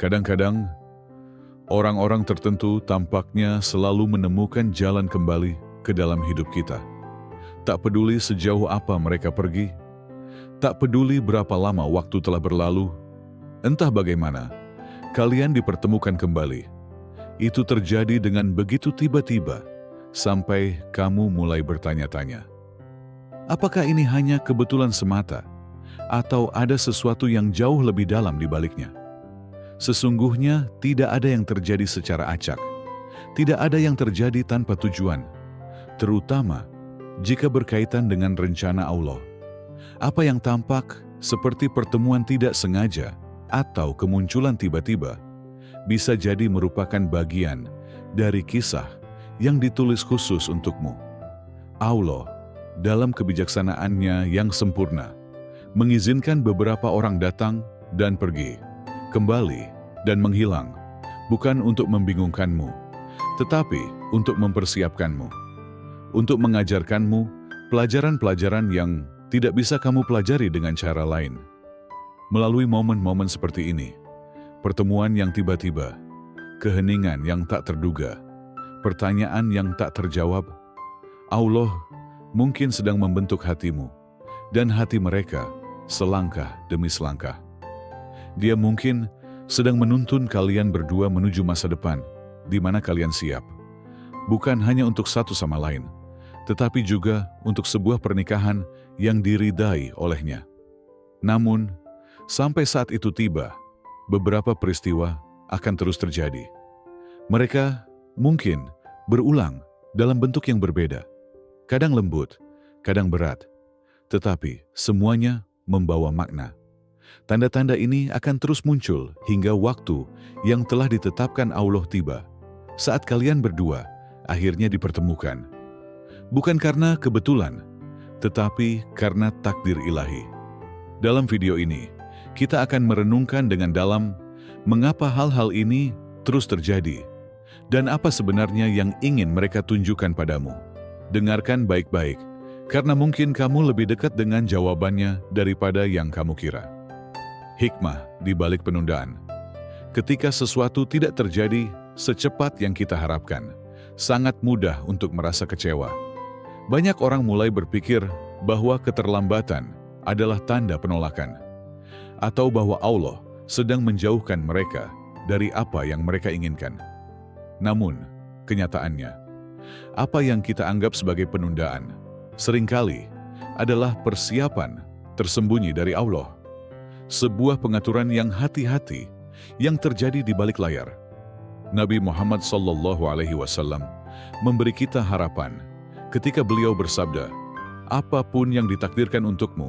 Kadang-kadang, orang-orang tertentu tampaknya selalu menemukan jalan kembali ke dalam hidup kita. Tak peduli sejauh apa mereka pergi, tak peduli berapa lama waktu telah berlalu, entah bagaimana, kalian dipertemukan kembali. Itu terjadi dengan begitu tiba-tiba, sampai kamu mulai bertanya-tanya. Apakah ini hanya kebetulan semata, atau ada sesuatu yang jauh lebih dalam di baliknya? Sesungguhnya tidak ada yang terjadi secara acak. Tidak ada yang terjadi tanpa tujuan, terutama jika berkaitan dengan rencana Allah. Apa yang tampak seperti pertemuan tidak sengaja atau kemunculan tiba-tiba, bisa jadi merupakan bagian dari kisah yang ditulis khusus untukmu. Allah, dalam kebijaksanaannya yang sempurna, mengizinkan beberapa orang datang dan pergi, kembali dan menghilang, bukan untuk membingungkanmu, tetapi untuk mempersiapkanmu, untuk mengajarkanmu pelajaran-pelajaran yang tidak bisa kamu pelajari dengan cara lain. Melalui momen-momen seperti ini, pertemuan yang tiba-tiba, keheningan yang tak terduga, pertanyaan yang tak terjawab, Allah mungkin sedang membentuk hatimu dan hati mereka selangkah demi selangkah. Dia mungkin sedang menuntun kalian berdua menuju masa depan di mana kalian siap, bukan hanya untuk satu sama lain, tetapi juga untuk sebuah pernikahan yang diridai olehnya. Namun, sampai saat itu tiba, beberapa peristiwa akan terus terjadi. Mereka mungkin berulang dalam bentuk yang berbeda, kadang lembut, kadang berat, tetapi semuanya membawa makna. Tanda-tanda ini akan terus muncul hingga waktu yang telah ditetapkan Allah tiba, saat kalian berdua akhirnya dipertemukan. Bukan karena kebetulan, tetapi karena takdir ilahi. Dalam video ini, kita akan merenungkan dengan dalam mengapa hal-hal ini terus terjadi dan apa sebenarnya yang ingin mereka tunjukkan padamu. Dengarkan baik-baik, karena mungkin kamu lebih dekat dengan jawabannya daripada yang kamu kira. Hikmah di balik penundaan. Ketika sesuatu tidak terjadi secepat yang kita harapkan, sangat mudah untuk merasa kecewa. Banyak orang mulai berpikir bahwa keterlambatan adalah tanda penolakan, atau bahwa Allah sedang menjauhkan mereka dari apa yang mereka inginkan. Namun, kenyataannya, apa yang kita anggap sebagai penundaan seringkali adalah persiapan tersembunyi dari Allah. Sebuah pengaturan yang hati-hati yang terjadi di balik layar. Nabi Muhammad SAW memberi kita harapan ketika beliau bersabda, apapun yang ditakdirkan untukmu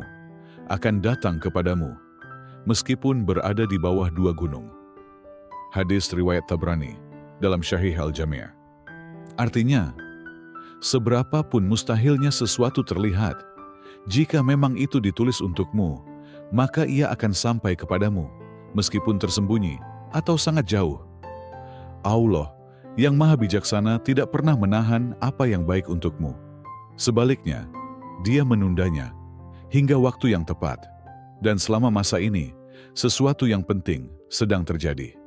akan datang kepadamu, meskipun berada di bawah dua gunung. Hadis riwayat Tabrani dalam Sahih Al-Jami'. Artinya, seberapapun mustahilnya sesuatu terlihat, jika memang itu ditulis untukmu, maka ia akan sampai kepadamu, meskipun tersembunyi atau sangat jauh. Allah yang maha bijaksana tidak pernah menahan apa yang baik untukmu. Sebaliknya, Dia menundanya hingga waktu yang tepat. Dan selama masa ini, sesuatu yang penting sedang terjadi.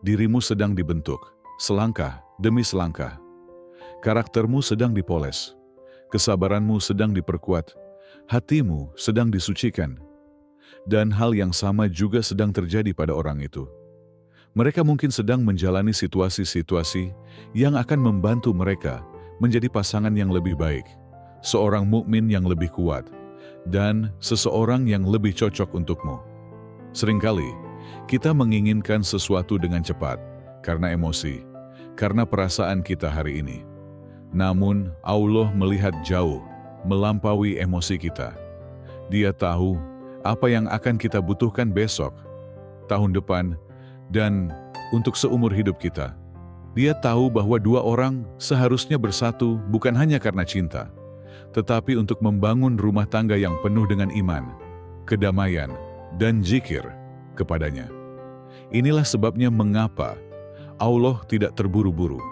Dirimu sedang dibentuk, selangkah demi selangkah. Karaktermu sedang dipoles, kesabaranmu sedang diperkuat, hatimu sedang disucikan. Dan hal yang sama juga sedang terjadi pada orang itu. Mereka mungkin sedang menjalani situasi-situasi yang akan membantu mereka menjadi pasangan yang lebih baik, seorang mukmin yang lebih kuat, dan seseorang yang lebih cocok untukmu. Seringkali, kita menginginkan sesuatu dengan cepat, karena emosi, karena perasaan kita hari ini. Namun, Allah melihat jauh, melampaui emosi kita. Dia tahu apa yang akan kita butuhkan besok, tahun depan, dan untuk seumur hidup kita. Dia tahu bahwa dua orang seharusnya bersatu bukan hanya karena cinta, tetapi untuk membangun rumah tangga yang penuh dengan iman, kedamaian, dan zikir kepadanya. Inilah sebabnya mengapa Allah tidak terburu-buru.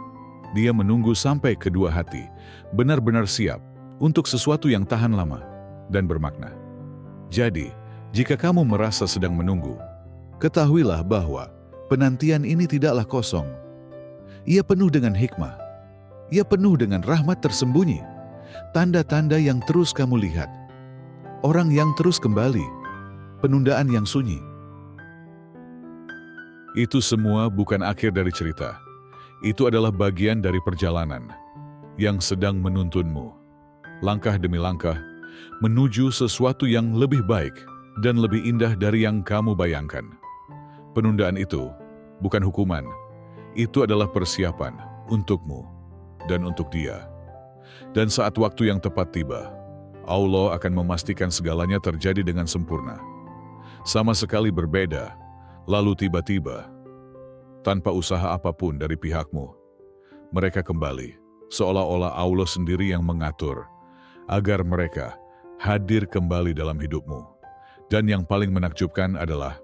Dia menunggu sampai kedua hati benar-benar siap untuk sesuatu yang tahan lama dan bermakna. Jadi, jika kamu merasa sedang menunggu, ketahuilah bahwa penantian ini tidaklah kosong. Ia penuh dengan hikmah. Ia penuh dengan rahmat tersembunyi. Tanda-tanda yang terus kamu lihat. Orang yang terus kembali. Penundaan yang sunyi. Itu semua bukan akhir dari cerita. Itu adalah bagian dari perjalanan yang sedang menuntunmu. Langkah demi langkah, menuju sesuatu yang lebih baik dan lebih indah dari yang kamu bayangkan. Penundaan itu bukan hukuman. Itu adalah persiapan untukmu dan untuk dia. Dan saat waktu yang tepat tiba, Allah akan memastikan segalanya terjadi dengan sempurna. Sama sekali berbeda, lalu tiba-tiba, tanpa usaha apapun dari pihakmu, mereka kembali, seolah-olah Allah sendiri yang mengatur, agar mereka hadir kembali dalam hidupmu. Dan yang paling menakjubkan adalah,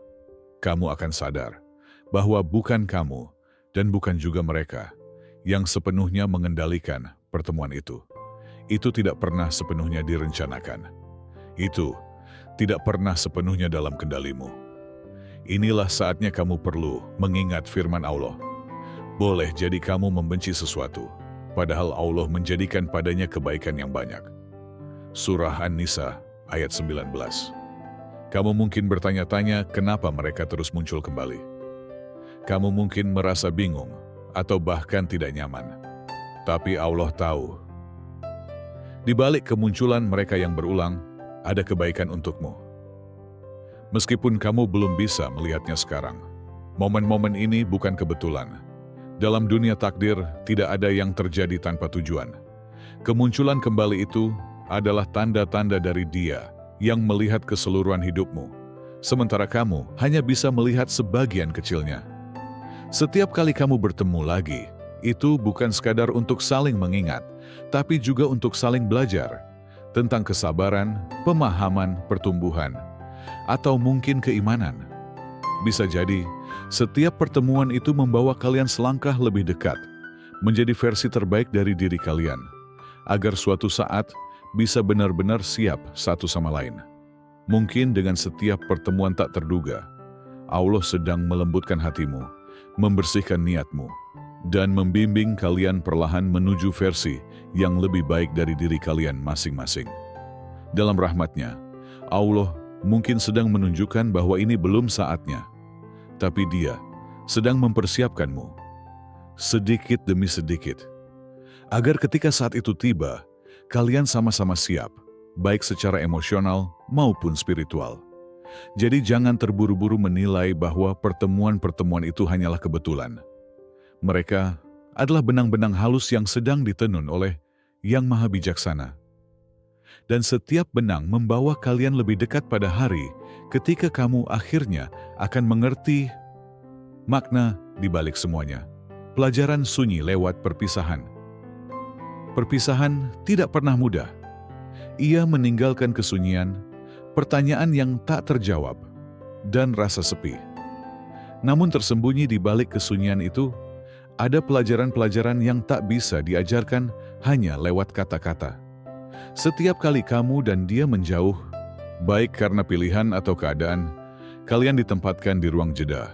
kamu akan sadar bahwa bukan kamu dan bukan juga mereka yang sepenuhnya mengendalikan pertemuan itu. Itu tidak pernah sepenuhnya direncanakan. Itu tidak pernah sepenuhnya dalam kendalimu. Inilah saatnya kamu perlu mengingat firman Allah. Boleh jadi kamu membenci sesuatu, padahal Allah menjadikan padanya kebaikan yang banyak. Surah An-Nisa ayat 19. Kamu mungkin bertanya-tanya kenapa mereka terus muncul kembali. Kamu mungkin merasa bingung atau bahkan tidak nyaman. Tapi Allah tahu. Di balik kemunculan mereka yang berulang, ada kebaikan untukmu. Meskipun kamu belum bisa melihatnya sekarang, momen-momen ini bukan kebetulan. Dalam dunia takdir, tidak ada yang terjadi tanpa tujuan. Kemunculan kembali itu adalah tanda-tanda dari Dia yang melihat keseluruhan hidupmu, sementara kamu hanya bisa melihat sebagian kecilnya. Setiap kali kamu bertemu lagi, itu bukan sekadar untuk saling mengingat, tapi juga untuk saling belajar tentang kesabaran, pemahaman, pertumbuhan, atau mungkin keimanan. Bisa jadi, setiap pertemuan itu membawa kalian selangkah lebih dekat, menjadi versi terbaik dari diri kalian, agar suatu saat bisa benar-benar siap satu sama lain. Mungkin dengan setiap pertemuan tak terduga, Allah sedang melembutkan hatimu, membersihkan niatmu, dan membimbing kalian perlahan menuju versi yang lebih baik dari diri kalian masing-masing. Dalam rahmatnya, Allah mungkin sedang menunjukkan bahwa ini belum saatnya, tapi Dia sedang mempersiapkanmu, sedikit demi sedikit, agar ketika saat itu tiba, kalian sama-sama siap, baik secara emosional maupun spiritual. Jadi jangan terburu-buru menilai bahwa pertemuan-pertemuan itu hanyalah kebetulan. Mereka adalah benang-benang halus yang sedang ditenun oleh Yang Maha Bijaksana. Dan setiap benang membawa kalian lebih dekat pada hari ketika kamu akhirnya akan mengerti makna di balik semuanya. Pelajaran sunyi lewat perpisahan. Perpisahan tidak pernah mudah. Ia meninggalkan kesunyian, pertanyaan yang tak terjawab, dan rasa sepi. Namun tersembunyi di balik kesunyian itu, ada pelajaran-pelajaran yang tak bisa diajarkan hanya lewat kata-kata. Setiap kali kamu dan dia menjauh, baik karena pilihan atau keadaan, kalian ditempatkan di ruang jeda,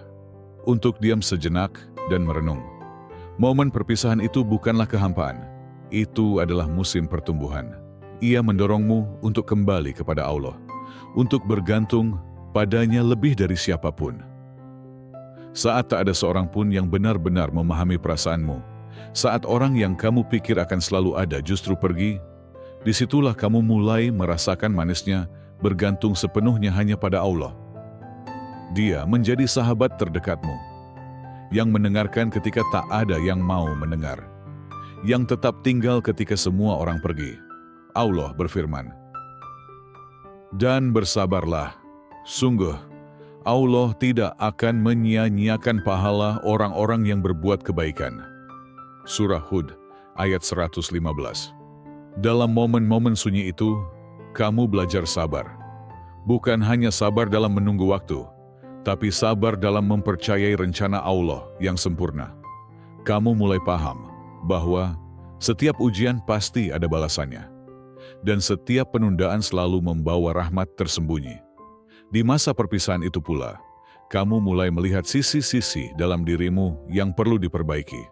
untuk diam sejenak dan merenung. Momen perpisahan itu bukanlah kehampaan, itu adalah musim pertumbuhan. Ia mendorongmu untuk kembali kepada Allah, untuk bergantung padanya lebih dari siapapun. Saat tak ada seorang pun yang benar-benar memahami perasaanmu, saat orang yang kamu pikir akan selalu ada justru pergi, disitulah kamu mulai merasakan manisnya bergantung sepenuhnya hanya pada Allah. Dia menjadi sahabat terdekatmu, yang mendengarkan ketika tak ada yang mau mendengar, yang tetap tinggal ketika semua orang pergi. Allah berfirman, "Dan bersabarlah, sungguh Allah tidak akan menyia-nyiakan pahala orang-orang yang berbuat kebaikan." Surah Hud ayat 115. Dalam momen-momen sunyi itu, kamu belajar sabar. Bukan hanya sabar dalam menunggu waktu, tapi sabar dalam mempercayai rencana Allah yang sempurna. Kamu mulai paham bahwa setiap ujian pasti ada balasannya. Dan setiap penundaan selalu membawa rahmat tersembunyi. Di masa perpisahan itu pula, kamu mulai melihat sisi-sisi dalam dirimu yang perlu diperbaiki.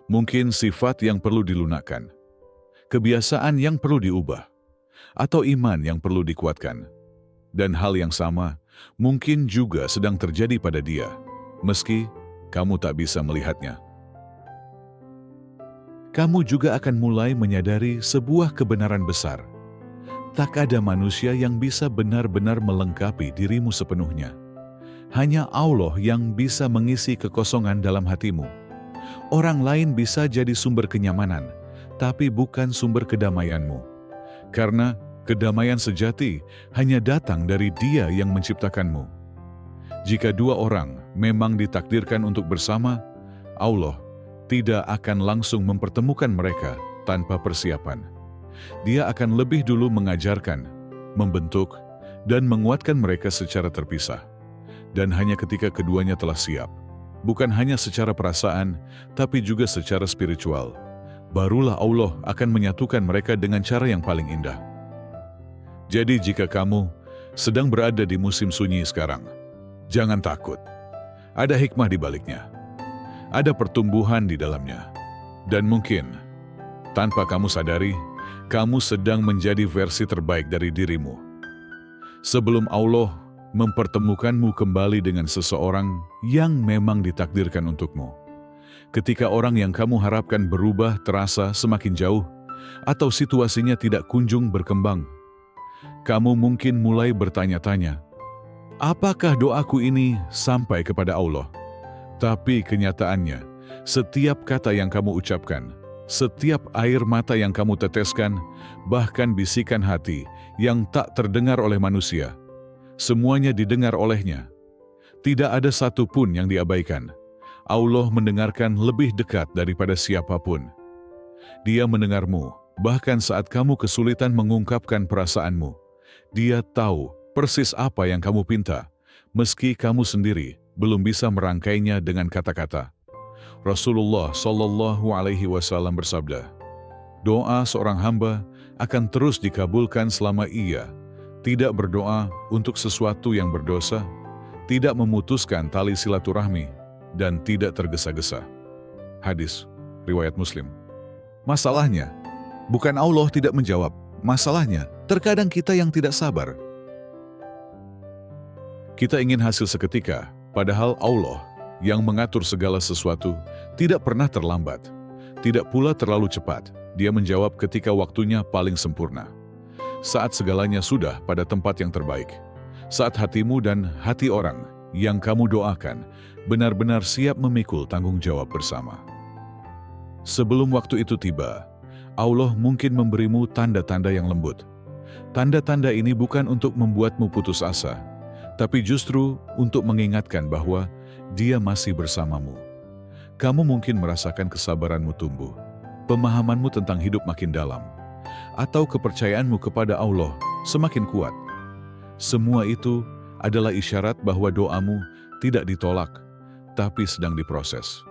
Mungkin sifat yang perlu dilunakkan, kebiasaan yang perlu diubah, atau iman yang perlu dikuatkan. Dan hal yang sama mungkin juga sedang terjadi pada dia, meski kamu tak bisa melihatnya. Kamu juga akan mulai menyadari sebuah kebenaran besar. Tak ada manusia yang bisa benar-benar melengkapi dirimu sepenuhnya. Hanya Allah yang bisa mengisi kekosongan dalam hatimu. Orang lain bisa jadi sumber kenyamanan, tapi bukan sumber kedamaianmu. Karena kedamaian sejati hanya datang dari Dia yang menciptakanmu. Jika dua orang memang ditakdirkan untuk bersama, Allah tidak akan langsung mempertemukan mereka tanpa persiapan. Dia akan lebih dulu mengajarkan, membentuk, dan menguatkan mereka secara terpisah. Dan hanya ketika keduanya telah siap, bukan hanya secara perasaan, tapi juga secara spiritual, barulah Allah akan menyatukan mereka dengan cara yang paling indah. Jadi jika kamu sedang berada di musim sunyi sekarang, jangan takut. Ada hikmah di baliknya. Ada pertumbuhan di dalamnya. Dan mungkin, tanpa kamu sadari, kamu sedang menjadi versi terbaik dari dirimu. Sebelum Allah mempertemukanmu kembali dengan seseorang yang memang ditakdirkan untukmu. Ketika orang yang kamu harapkan berubah terasa semakin jauh, atau situasinya tidak kunjung berkembang, kamu mungkin mulai bertanya-tanya, apakah doaku ini sampai kepada Allah? Tapi kenyataannya, setiap kata yang kamu ucapkan, setiap air mata yang kamu teteskan, bahkan bisikan hati yang tak terdengar oleh manusia, semuanya didengar olehnya. Tidak ada satu pun yang diabaikan. Allah mendengarkan lebih dekat daripada siapapun. Dia mendengarmu, bahkan saat kamu kesulitan mengungkapkan perasaanmu. Dia tahu persis apa yang kamu pinta, meski kamu sendiri belum bisa merangkainya dengan kata-kata. Rasulullah Shallallahu Alaihi Wasallam bersabda, doa seorang hamba akan terus dikabulkan selama ia tidak berdoa untuk sesuatu yang berdosa, tidak memutuskan tali silaturahmi, dan tidak tergesa-gesa. Hadis riwayat Muslim. Masalahnya, bukan Allah tidak menjawab. Masalahnya, terkadang kita yang tidak sabar. Kita ingin hasil seketika, padahal Allah yang mengatur segala sesuatu tidak pernah terlambat, tidak pula terlalu cepat. Dia menjawab ketika waktunya paling sempurna. Saat segalanya sudah pada tempat yang terbaik. Saat hatimu dan hati orang yang kamu doakan benar-benar siap memikul tanggung jawab bersama. Sebelum waktu itu tiba, Allah mungkin memberimu tanda-tanda yang lembut. Tanda-tanda ini bukan untuk membuatmu putus asa, tapi justru untuk mengingatkan bahwa Dia masih bersamamu. Kamu mungkin merasakan kesabaranmu tumbuh, pemahamanmu tentang hidup makin dalam, atau kepercayaanmu kepada Allah semakin kuat. Semua itu adalah isyarat bahwa doamu tidak ditolak, tapi sedang diproses.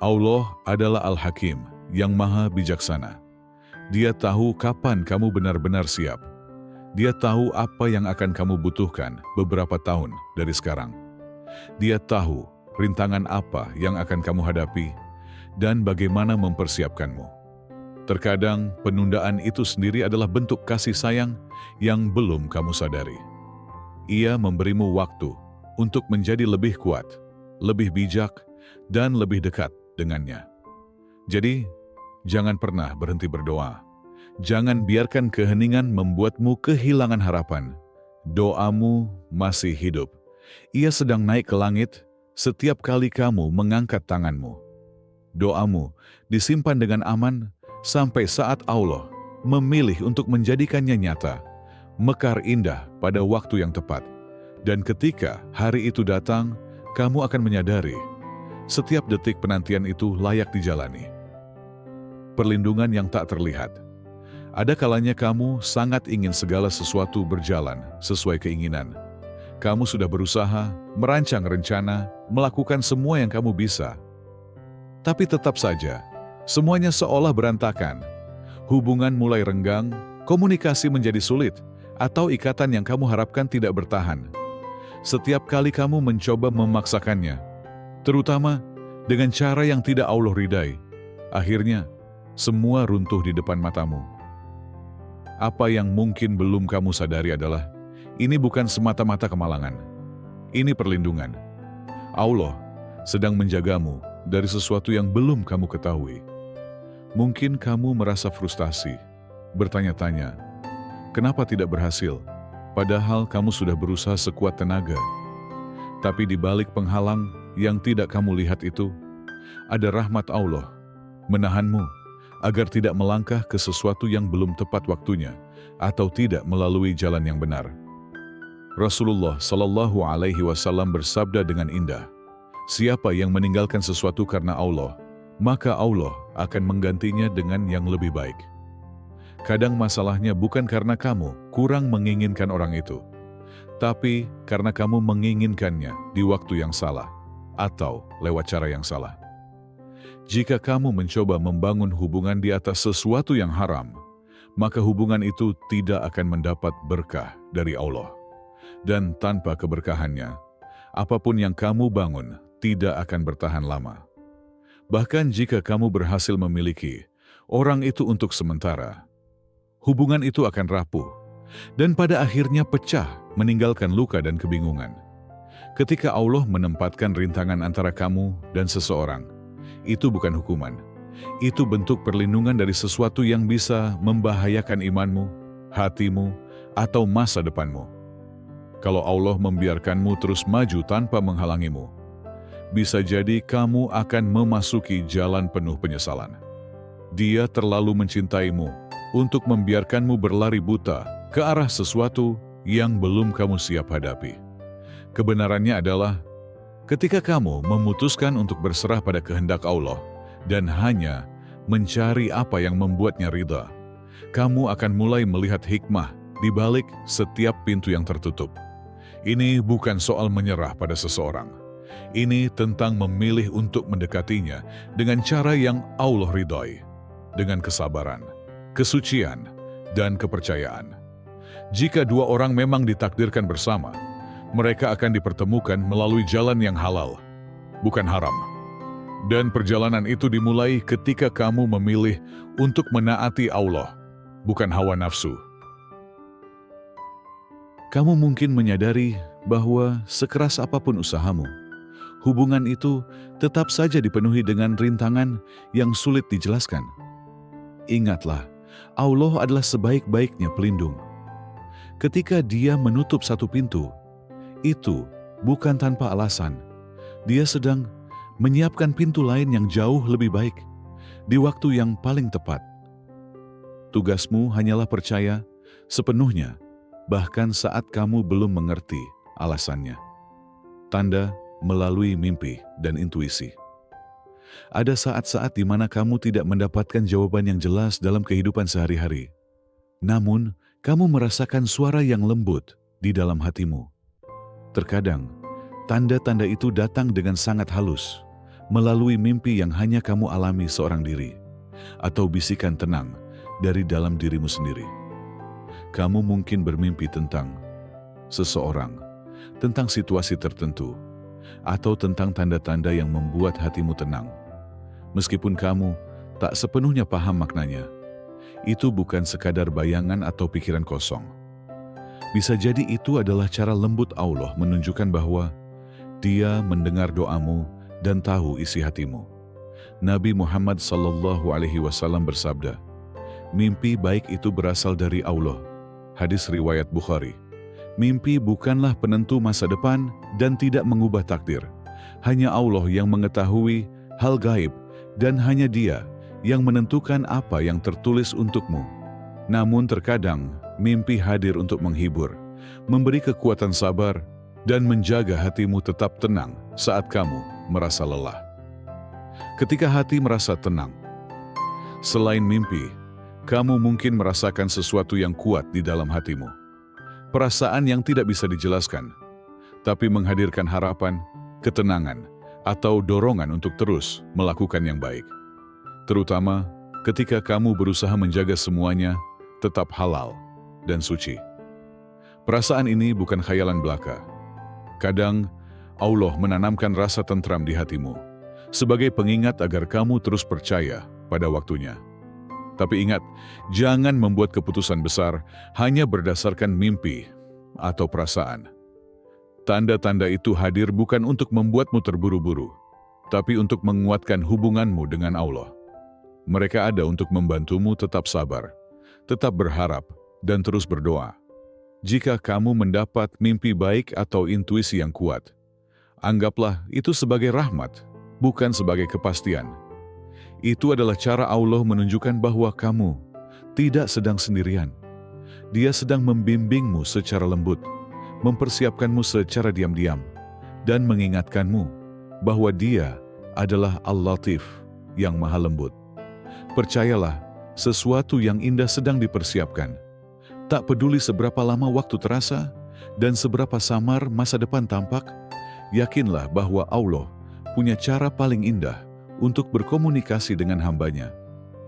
Allah adalah Al-Hakim yang maha bijaksana. Dia tahu kapan kamu benar-benar siap. Dia tahu apa yang akan kamu butuhkan beberapa tahun dari sekarang. Dia tahu rintangan apa yang akan kamu hadapi dan bagaimana mempersiapkanmu. Terkadang penundaan itu sendiri adalah bentuk kasih sayang yang belum kamu sadari. Ia memberimu waktu untuk menjadi lebih kuat, lebih bijak, dan lebih dekat dengannya. Jadi, jangan pernah berhenti berdoa. Jangan biarkan keheningan membuatmu kehilangan harapan. Doamu masih hidup. Ia sedang naik ke langit setiap kali kamu mengangkat tanganmu. Doamu disimpan dengan aman sampai saat Allah memilih untuk menjadikannya nyata, mekar indah pada waktu yang tepat. Dan ketika hari itu datang, kamu akan menyadari setiap detik penantian itu layak dijalani. Perlindungan yang tak terlihat. Ada kalanya kamu sangat ingin segala sesuatu berjalan sesuai keinginan. Kamu sudah berusaha, merancang rencana, melakukan semua yang kamu bisa. Tapi tetap saja, semuanya seolah berantakan. Hubungan mulai renggang, komunikasi menjadi sulit, atau ikatan yang kamu harapkan tidak bertahan. Setiap kali kamu mencoba memaksakannya, terutama dengan cara yang tidak Allah ridai, akhirnya semua runtuh di depan matamu. Apa yang mungkin belum kamu sadari adalah, ini bukan semata-mata kemalangan. Ini perlindungan. Allah sedang menjagamu dari sesuatu yang belum kamu ketahui. Mungkin kamu merasa frustasi, bertanya-tanya, kenapa tidak berhasil? Padahal kamu sudah berusaha sekuat tenaga. Tapi di balik penghalang yang tidak kamu lihat itu, ada rahmat Allah menahanmu agar tidak melangkah ke sesuatu yang belum tepat waktunya atau tidak melalui jalan yang benar. Rasulullah Shallallahu Alaihi Wasallam bersabda dengan indah, siapa yang meninggalkan sesuatu karena Allah, maka Allah akan menggantinya dengan yang lebih baik. Kadang masalahnya bukan karena kamu kurang menginginkan orang itu, tapi karena kamu menginginkannya di waktu yang salah atau lewat cara yang salah. Jika kamu mencoba membangun hubungan di atas sesuatu yang haram, maka hubungan itu tidak akan mendapat berkah dari Allah. Dan tanpa keberkahannya, apapun yang kamu bangun tidak akan bertahan lama. Bahkan jika kamu berhasil memiliki orang itu untuk sementara, hubungan itu akan rapuh dan pada akhirnya pecah, meninggalkan luka dan kebingungan. Ketika Allah menempatkan rintangan antara kamu dan seseorang, itu bukan hukuman. Itu bentuk perlindungan dari sesuatu yang bisa membahayakan imanmu, hatimu, atau masa depanmu. Kalau Allah membiarkanmu terus maju tanpa menghalangimu, bisa jadi kamu akan memasuki jalan penuh penyesalan. Dia terlalu mencintaimu untuk membiarkanmu berlari buta ke arah sesuatu yang belum kamu siap hadapi. Kebenarannya adalah, ketika kamu memutuskan untuk berserah pada kehendak Allah dan hanya mencari apa yang membuatnya ridha, kamu akan mulai melihat hikmah di balik setiap pintu yang tertutup. Ini bukan soal menyerah pada seseorang. Ini tentang memilih untuk mendekatinya dengan cara yang Allah ridhoi, dengan kesabaran, kesucian, dan kepercayaan. Jika dua orang memang ditakdirkan bersama, mereka akan dipertemukan melalui jalan yang halal, bukan haram. Dan perjalanan itu dimulai ketika kamu memilih untuk menaati Allah, bukan hawa nafsu. Kamu mungkin menyadari bahwa sekeras apapun usahamu, hubungan itu tetap saja dipenuhi dengan rintangan yang sulit dijelaskan. Ingatlah, Allah adalah sebaik-baiknya pelindung. Ketika Dia menutup satu pintu, itu bukan tanpa alasan. Dia sedang menyiapkan pintu lain yang jauh lebih baik di waktu yang paling tepat. Tugasmu hanyalah percaya sepenuhnya, bahkan saat kamu belum mengerti alasannya. Tanda melalui mimpi dan intuisi. Ada saat-saat di mana kamu tidak mendapatkan jawaban yang jelas dalam kehidupan sehari-hari. Namun, kamu merasakan suara yang lembut di dalam hatimu. Terkadang, tanda-tanda itu datang dengan sangat halus, melalui mimpi yang hanya kamu alami seorang diri, atau bisikan tenang dari dalam dirimu sendiri. Kamu mungkin bermimpi tentang seseorang, tentang situasi tertentu, atau tentang tanda-tanda yang membuat hatimu tenang. Meskipun kamu tak sepenuhnya paham maknanya, itu bukan sekadar bayangan atau pikiran kosong. Bisa jadi itu adalah cara lembut Allah menunjukkan bahwa Dia mendengar doamu dan tahu isi hatimu. Nabi Muhammad SAW bersabda, mimpi baik itu berasal dari Allah. Hadis riwayat Bukhari. Mimpi bukanlah penentu masa depan dan tidak mengubah takdir. Hanya Allah yang mengetahui hal gaib dan hanya Dia yang menentukan apa yang tertulis untukmu. Namun terkadang mimpi hadir untuk menghibur, memberi kekuatan sabar, dan menjaga hatimu tetap tenang saat kamu merasa lelah. Ketika hati merasa tenang, selain mimpi, kamu mungkin merasakan sesuatu yang kuat di dalam hatimu. Perasaan yang tidak bisa dijelaskan, tapi menghadirkan harapan, ketenangan, atau dorongan untuk terus melakukan yang baik. Terutama ketika kamu berusaha menjaga semuanya tetap halal dan suci. Perasaan ini bukan khayalan belaka. Kadang, Allah menanamkan rasa tentram di hatimu, sebagai pengingat agar kamu terus percaya pada waktunya. Tapi ingat, jangan membuat keputusan besar hanya berdasarkan mimpi atau perasaan. Tanda-tanda itu hadir bukan untuk membuatmu terburu-buru, tapi untuk menguatkan hubunganmu dengan Allah. Mereka ada untuk membantumu tetap sabar, tetap berharap, dan terus berdoa. Jika kamu mendapat mimpi baik atau intuisi yang kuat, anggaplah itu sebagai rahmat, bukan sebagai kepastian. Itu adalah cara Allah menunjukkan bahwa kamu tidak sedang sendirian. Dia sedang membimbingmu secara lembut, mempersiapkanmu secara diam-diam, dan mengingatkanmu bahwa Dia adalah Al-Latif yang maha lembut. Percayalah, sesuatu yang indah sedang dipersiapkan. Tak peduli seberapa lama waktu terasa dan seberapa samar masa depan tampak, yakinlah bahwa Allah punya cara paling indah untuk berkomunikasi dengan hambanya.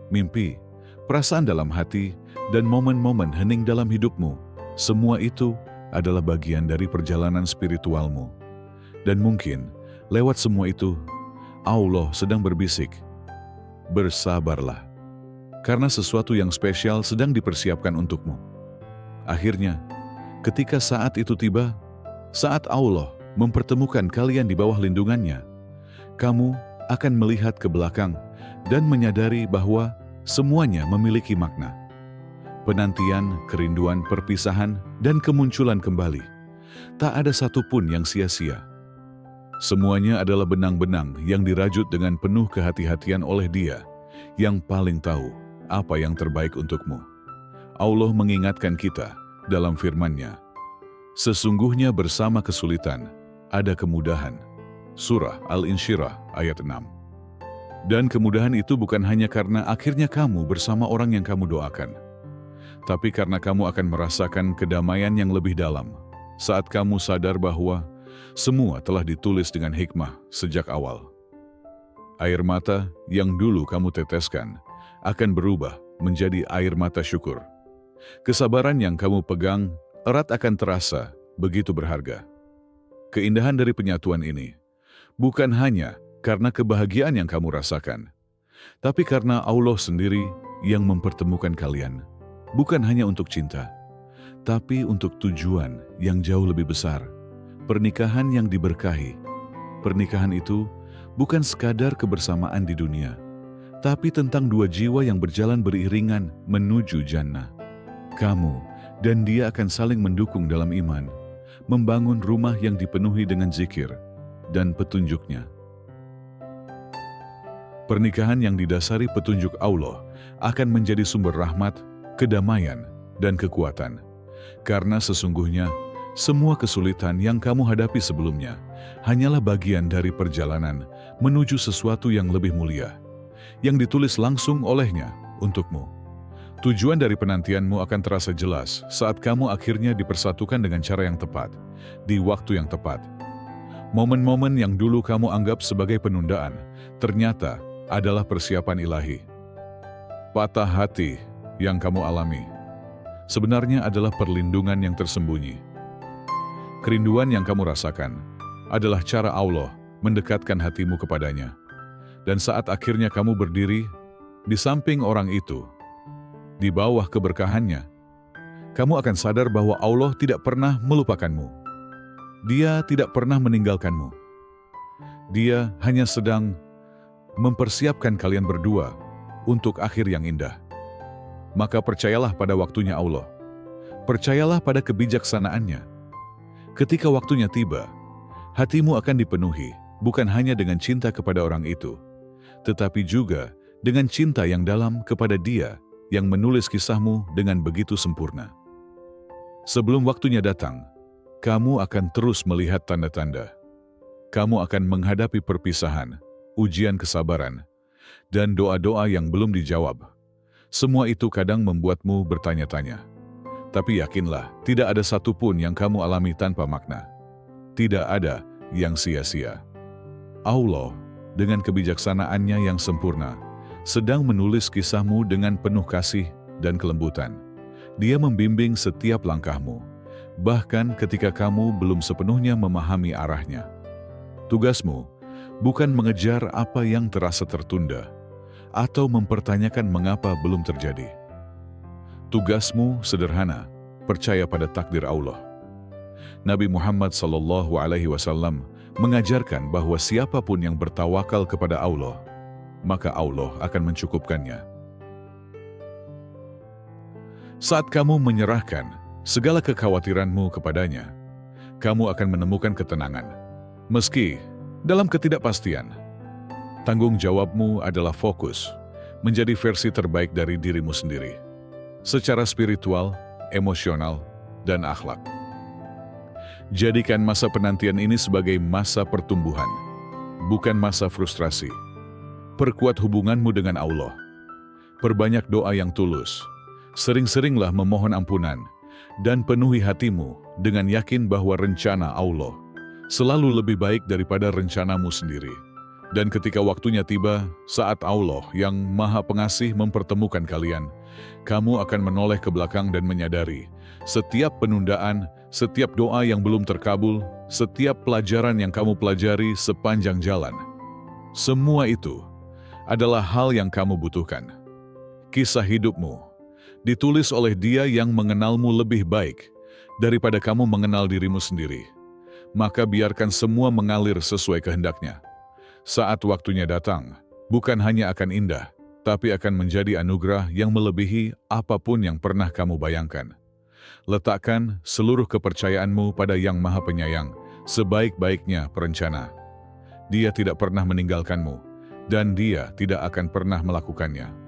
Mimpi, perasaan dalam hati, dan momen-momen hening dalam hidupmu, semua itu adalah bagian dari perjalanan spiritualmu. Dan mungkin, lewat semua itu, Allah sedang berbisik, bersabarlah, karena sesuatu yang spesial sedang dipersiapkan untukmu. Akhirnya, ketika saat itu tiba, saat Allah mempertemukan kalian di bawah lindungannya, kamu akan melihat ke belakang dan menyadari bahwa semuanya memiliki makna. Penantian, kerinduan, perpisahan, dan kemunculan kembali. Tak ada satupun yang sia-sia. Semuanya adalah benang-benang yang dirajut dengan penuh kehati-hatian oleh Dia yang paling tahu apa yang terbaik untukmu. Allah mengingatkan kita dalam firman-Nya, sesungguhnya bersama kesulitan ada kemudahan. Surah Al-Insyirah ayat 6. Dan kemudahan itu bukan hanya karena akhirnya kamu bersama orang yang kamu doakan, tapi karena kamu akan merasakan kedamaian yang lebih dalam saat kamu sadar bahwa semua telah ditulis dengan hikmah sejak awal. Air mata yang dulu kamu teteskan akan berubah menjadi air mata syukur. Kesabaran yang kamu pegang erat akan terasa begitu berharga. Keindahan dari penyatuan ini bukan hanya karena kebahagiaan yang kamu rasakan, tapi karena Allah sendiri yang mempertemukan kalian, bukan hanya untuk cinta, tapi untuk tujuan yang jauh lebih besar, pernikahan yang diberkahi. Pernikahan itu bukan sekadar kebersamaan di dunia, tapi tentang dua jiwa yang berjalan beriringan menuju jannah. Kamu dan dia akan saling mendukung dalam iman, membangun rumah yang dipenuhi dengan zikir dan petunjuknya. Pernikahan yang didasari petunjuk Allah akan menjadi sumber rahmat, kedamaian, dan kekuatan. Karena sesungguhnya, semua kesulitan yang kamu hadapi sebelumnya hanyalah bagian dari perjalanan menuju sesuatu yang lebih mulia, yang ditulis langsung olehnya untukmu. Tujuan dari penantianmu akan terasa jelas saat kamu akhirnya dipersatukan dengan cara yang tepat, di waktu yang tepat. Momen-momen yang dulu kamu anggap sebagai penundaan, ternyata adalah persiapan ilahi. Patah hati yang kamu alami sebenarnya adalah perlindungan yang tersembunyi. Kerinduan yang kamu rasakan adalah cara Allah mendekatkan hatimu kepadanya. Dan saat akhirnya kamu berdiri di samping orang itu, di bawah keberkahannya, kamu akan sadar bahwa Allah tidak pernah melupakanmu. Dia tidak pernah meninggalkanmu. Dia hanya sedang mempersiapkan kalian berdua untuk akhir yang indah. Maka percayalah pada waktunya Allah. Percayalah pada kebijaksanaannya. Ketika waktunya tiba, hatimu akan dipenuhi bukan hanya dengan cinta kepada orang itu, tetapi juga dengan cinta yang dalam kepada Dia yang menulis kisahmu dengan begitu sempurna. Sebelum waktunya datang, kamu akan terus melihat tanda-tanda. Kamu akan menghadapi perpisahan, ujian kesabaran, dan doa-doa yang belum dijawab. Semua itu kadang membuatmu bertanya-tanya. Tapi yakinlah, tidak ada satupun yang kamu alami tanpa makna. Tidak ada yang sia-sia. Allah, dengan kebijaksanaannya yang sempurna, sedang menulis kisahmu dengan penuh kasih dan kelembutan. Dia membimbing setiap langkahmu, bahkan ketika kamu belum sepenuhnya memahami arahnya. Tugasmu bukan mengejar apa yang terasa tertunda atau mempertanyakan mengapa belum terjadi. Tugasmu sederhana, percaya pada takdir Allah. Nabi Muhammad SAW mengajarkan bahwa siapapun yang bertawakal kepada Allah, maka Allah akan mencukupkannya. Saat kamu menyerahkan segala kekhawatiranmu kepadanya, kamu akan menemukan ketenangan. Meski dalam ketidakpastian, tanggung jawabmu adalah fokus menjadi versi terbaik dari dirimu sendiri, secara spiritual, emosional, dan akhlak. Jadikan masa penantian ini sebagai masa pertumbuhan, bukan masa frustrasi. Perkuat hubunganmu dengan Allah. Perbanyak doa yang tulus. Sering-seringlah memohon ampunan, dan penuhi hatimu dengan yakin bahwa rencana Allah selalu lebih baik daripada rencanamu sendiri. Dan ketika waktunya tiba, saat Allah yang Maha Pengasih mempertemukan kalian, kamu akan menoleh ke belakang dan menyadari setiap penundaan, setiap doa yang belum terkabul, setiap pelajaran yang kamu pelajari sepanjang jalan. Semua itu adalah hal yang kamu butuhkan. Kisah hidupmu ditulis oleh Dia yang mengenalmu lebih baik daripada kamu mengenal dirimu sendiri. Maka biarkan semua mengalir sesuai kehendaknya. Saat waktunya datang, bukan hanya akan indah, tapi akan menjadi anugerah yang melebihi apapun yang pernah kamu bayangkan. Letakkan seluruh kepercayaanmu pada Yang Maha Penyayang, sebaik-baiknya perencana. Dia tidak pernah meninggalkanmu, dan Dia tidak akan pernah melakukannya.